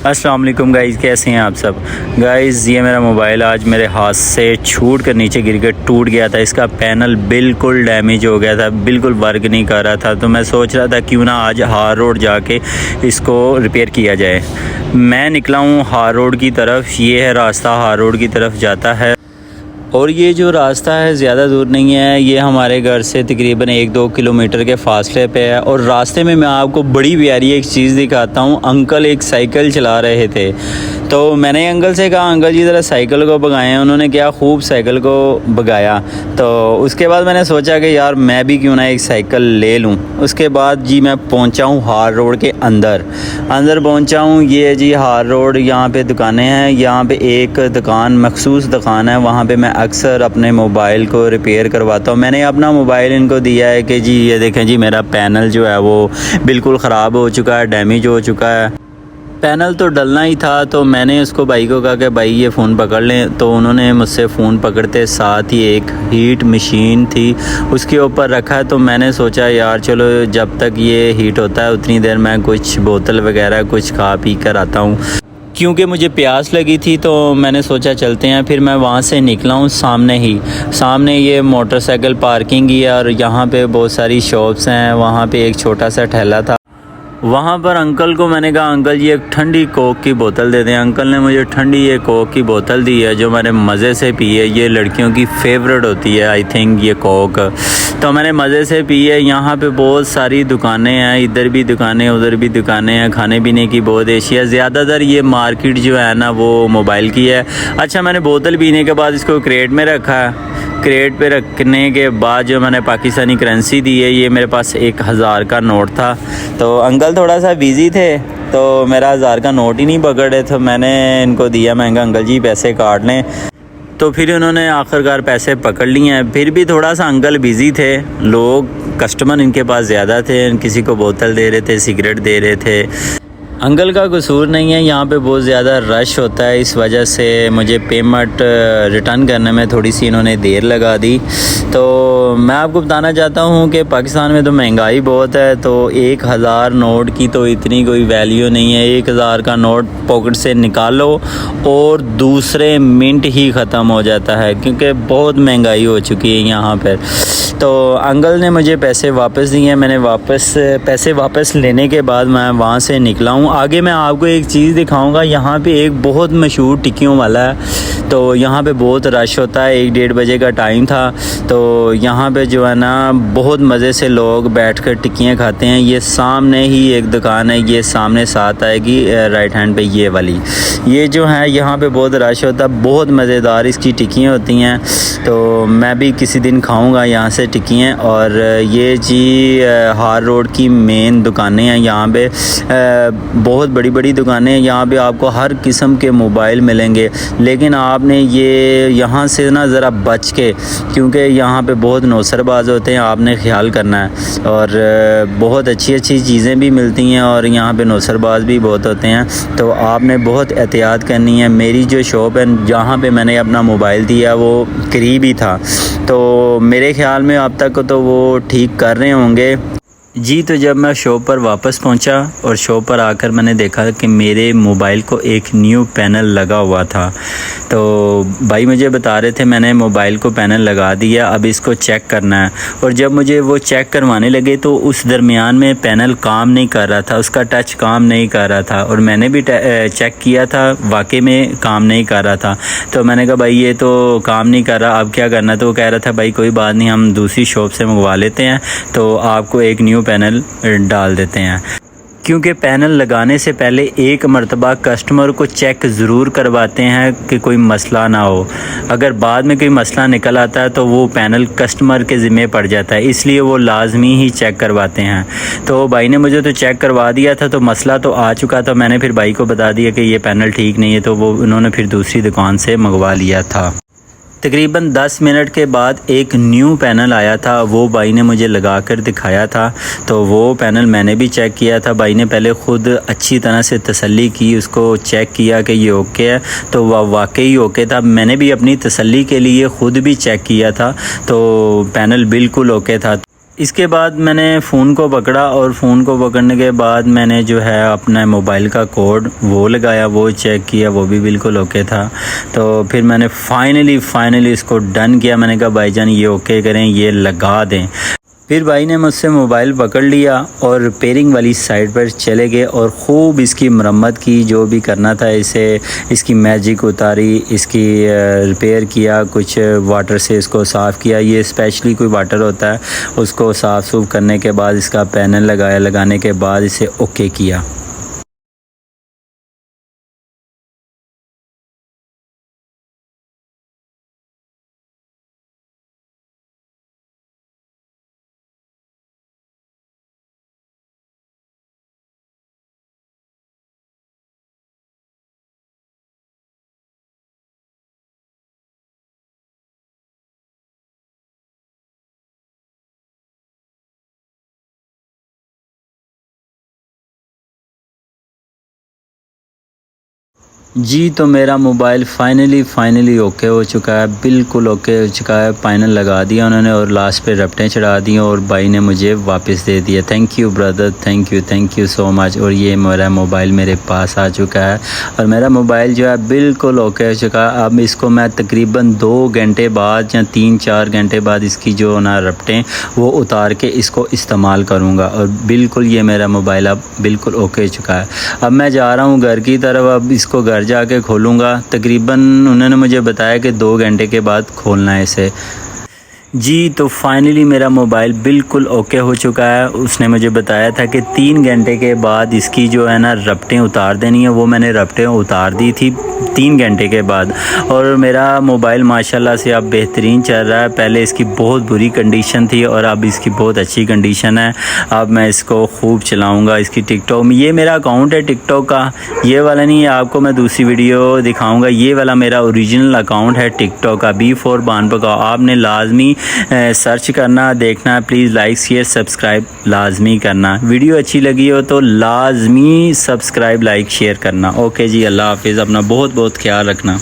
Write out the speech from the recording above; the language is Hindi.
अस्सलाम वालेकुम गाइज़, कैसे हैं आप सब। गाइज़ ये मेरा मोबाइल आज मेरे हाथ से छूट कर नीचे गिर कर टूट गया था। इसका पैनल बिल्कुल डैमेज हो गया था, बिल्कुल वर्क नहीं कर रहा था। तो मैं सोच रहा था क्यों ना आज हार रोड जाके इसको रिपेयर किया जाए। मैं निकला हूँ हार रोड की तरफ। ये है रास्ता, हार रोड की तरफ जाता है। और ये जो रास्ता है ज़्यादा दूर नहीं है, ये हमारे घर से तकरीबन 1-2 किलोमीटर के फासले पे है। और रास्ते में मैं आपको बड़ी प्यारी एक चीज़ दिखाता हूँ। अंकल एक साइकिल चला रहे थे, तो मैंने अंकल से कहा अंकल जी ज़रा साइकिल को भगाएं। उन्होंने क्या खूब साइकिल को भगाया। तो उसके बाद मैंने सोचा कि यार मैं भी क्यों ना एक साइकिल ले लूँ। उसके बाद जी मैं पहुँचा हूँ हार रोड के अंदर पहुँचा हूँ। ये जी हार रोड, यहाँ पे दुकानें हैं। यहाँ पे एक दुकान, मखसूस दुकान है, वहाँ पे मैं अक्सर अपने मोबाइल को रिपेयर करवाता हूँ। मैंने अपना मोबाइल इनको दिया है कि जी ये देखें जी, मेरा पैनल जो है वो बिल्कुल ख़राब हो चुका है, डैमेज हो चुका है। पैनल तो डलना ही था, तो मैंने उसको भाई को कहा कि भाई ये फ़ोन पकड़ लें। तो उन्होंने मुझसे फ़ोन पकड़ते साथ ही एक हीट मशीन थी उसके ऊपर रखा। तो मैंने सोचा यार चलो जब तक ये हीट होता है उतनी देर मैं कुछ बोतल वगैरह कुछ खा पी कर आता हूँ, क्योंकि मुझे प्यास लगी थी। तो मैंने सोचा चलते हैं। फिर मैं वहाँ से निकला हूँ। सामने ये मोटरसाइकिल पार्किंग ही है और यहाँ पे बहुत सारी शॉप्स हैं। वहाँ पे एक छोटा सा ठेला था। वहाँ पर अंकल को मैंने कहा अंकल जी एक ठंडी कोक की बोतल दे दें। अंकल ने मुझे ठंडी ये कोक की बोतल दी है जो मैंने मज़े से पी है। ये लड़कियों की फेवरेट होती है आई थिंक ये कोक, तो मैंने मज़े से पी है। यहाँ पे बहुत सारी दुकानें हैं, इधर भी दुकानें उधर भी दुकानें हैं, खाने पीने की बहुत एशिया। ज़्यादातर ये मार्केट जो है ना वो मोबाइल की है। अच्छा, मैंने बोतल पीने के बाद इसको क्रेट में रखा है। क्रेट पे रखने के बाद जो मैंने पाकिस्तानी करेंसी दी है, ये मेरे पास 1000 का नोट था। तो अंकल थोड़ा सा बिज़ी थे तो मेरा 1000 का नोट ही नहीं पकड़े, तो मैंने इनको दिया। मैं कहा अंकल जी पैसे काट लें। तो फिर उन्होंने आखिरकार पैसे पकड़ लिए हैं। फिर भी थोड़ा सा अंकल बिज़ी थे, लोग कस्टमर इनके पास ज़्यादा थे। किसी को बोतल दे रहे थे, सिगरेट दे रहे थे। अंकल का कसूर नहीं है, यहाँ पे बहुत ज़्यादा रश होता है, इस वजह से मुझे पेमेंट रिटर्न करने में थोड़ी सी इन्होंने देर लगा दी। तो मैं आपको बताना चाहता हूँ कि पाकिस्तान में तो महंगाई बहुत है, तो 1000 नोट की तो इतनी कोई वैल्यू नहीं है। 1000 का नोट पॉकेट से निकालो और दूसरे मिनट ही ख़त्म हो जाता है, क्योंकि बहुत महंगाई हो चुकी है यहाँ पर। तो अंकल ने मुझे पैसे वापस दिए। मैंने पैसे वापस लेने के बाद मैं वहाँ से निकला हूँ। आगे मैं आपको एक चीज़ दिखाऊंगा। यहाँ पे एक बहुत मशहूर टिक्कियों वाला है, तो यहाँ पे बहुत रश होता है। 1-1:30 बजे का टाइम था, तो यहाँ पे जो है ना बहुत मज़े से लोग बैठकर टिक्कियाँ खाते हैं। ये सामने ही एक दुकान है, ये सामने साथ आएगी राइट हैंड पे ये वाली। ये जो है यहाँ पे बहुत रश होता है, बहुत मज़ेदार इसकी टिक्कियाँ होती हैं। तो मैं भी किसी दिन खाऊँगा यहाँ से टिक्कियाँ। और ये जी हार रोड की मेन दुकानें हैं। यहाँ पे बहुत बड़ी बड़ी दुकानें हैं। यहाँ पे आपको हर किस्म के मोबाइल मिलेंगे, लेकिन आपने ये यहाँ से ना ज़रा बच के, क्योंकि यहाँ पे बहुत नौसरबाज होते हैं, आपने ख्याल करना है। और बहुत अच्छी अच्छी चीज़ें भी मिलती हैं और यहाँ पे नौसरबाज भी बहुत होते हैं, तो आपने बहुत एहतियात करनी है। मेरी जो शॉप है जहाँ पे मैंने अपना मोबाइल दिया वो करीब ही था, तो मेरे ख़्याल में अब तक तो वो ठीक कर रहे होंगे जी। तो जब मैं शॉप पर वापस पहुंचा और शॉप पर आकर मैंने देखा कि मेरे मोबाइल को एक न्यू पैनल लगा हुआ था। तो भाई मुझे बता रहे थे मैंने मोबाइल को पैनल लगा दिया, अब इसको चेक करना है। और जब मुझे वो चेक करवाने लगे तो उस दरमियान में पैनल काम नहीं कर रहा था, उसका टच काम नहीं कर रहा था। और मैंने भी चेक किया था, वाकई में काम नहीं कर रहा था। तो मैंने कहा भाई ये तो काम नहीं कर रहा, अब क्या करना। तो वो कह रहा था भाई कोई बात नहीं, हम दूसरी शॉप से मंगवा लेते हैं, तो आपको एक न्यू पैनल डाल देते हैं। क्योंकि पैनल लगाने से पहले एक मर्तबा कस्टमर को चेक ज़रूर करवाते हैं कि कोई मसला ना हो। अगर बाद में कोई मसला निकल आता है तो वो पैनल कस्टमर के ज़िम्मे पड़ जाता है, इसलिए वो लाजमी ही चेक करवाते हैं। तो भाई ने मुझे तो चेक करवा दिया था, तो मसला तो आ चुका था। मैंने फिर भाई को बता दिया कि ये पैनल ठीक नहीं है, तो वो उन्होंने फिर दूसरी दुकान से मंगवा लिया था। तकरीबन 10 मिनट के बाद एक न्यू पैनल आया था, वो भाई ने मुझे लगा कर दिखाया था। तो वो पैनल मैंने भी चेक किया था। भाई ने पहले ख़ुद अच्छी तरह से तसल्ली की, उसको चेक किया कि ये ओके है, तो वह वाकई ओके था। मैंने भी अपनी तसल्ली के लिए ख़ुद भी चेक किया था, तो पैनल बिल्कुल ओके था। इसके बाद मैंने फ़ोन को पकड़ा और फ़ोन को पकड़ने के बाद मैंने जो है अपने मोबाइल का कोड वो लगाया, वो चेक किया, वो भी बिल्कुल ओके था। तो फिर मैंने फाइनली इसको डन किया। मैंने कहा भाईजान ये ओके करें, ये लगा दें। फिर भाई ने मुझसे मोबाइल पकड़ लिया और रिपेयरिंग वाली साइट पर चले गए और ख़ूब इसकी मरम्मत की, जो भी करना था इसे, इसकी मैजिक उतारी, इसकी रिपेयर किया, कुछ वाटर से इसको साफ़ किया। ये स्पेशली कोई वाटर होता है, उसको साफ़ सूफ करने के बाद इसका पैनल लगाया, लगाने के बाद इसे ओके किया। जी, तो मेरा मोबाइल फाइनली ओके हो चुका है, बिल्कुल ओके हो चुका है। पैनल लगा दिया उन्होंने और लास्ट पे रपटें चढ़ा दी और भाई ने मुझे वापस दे दिया। Thank you brother, thank you so much. और ये मेरा मोबाइल मेरे पास आ चुका है और मेरा मोबाइल जो है बिल्कुल ओके हो चुका है। अब इसको मैं तकरीबन 2 घंटे बाद या 3-4 घंटे बाद इसकी जो ना रपटें वो उतार के इसको इस्तेमाल करूँगा और बिल्कुल ये मेरा मोबाइल अब बिल्कुल ओके हो चुका है। अब मैं जा रहा हूँ घर की तरफ, अब इसको घर जाके खोलूँगा। तकरीबन उन्होंने मुझे बताया कि 2 घंटे के बाद खोलना है इसे। जी, तो फाइनली मेरा मोबाइल बिल्कुल ओके हो चुका है। उसने मुझे बताया था कि 3 घंटे के बाद इसकी जो है ना रपटें उतार देनी है, वो मैंने रपटें उतार दी थी 3 घंटे के बाद। और मेरा मोबाइल माशाल्लाह से अब बेहतरीन चल रहा है। पहले इसकी बहुत बुरी कंडीशन थी और अब इसकी बहुत अच्छी कंडीशन है। अब मैं इसको खूब चलाऊँगा। इसकी टिकटॉक में, ये मेरा अकाउंट है टिकटॉक का, ये वाला नहीं है, आपको मैं दूसरी वीडियो दिखाऊँगा। ये वाला मेरा ओरिजिनल अकाउंट है टिकटॉक का, B4 बानबका। आपने लाजमी सर्च करना, देखना, प्लीज़ लाइक शेयर सब्सक्राइब लाजमी करना। वीडियो अच्छी लगी हो तो लाजमी सब्सक्राइब लाइक शेयर करना। ओके जी, अल्लाह हाफिज़। अपना बहुत ख्याल रखना।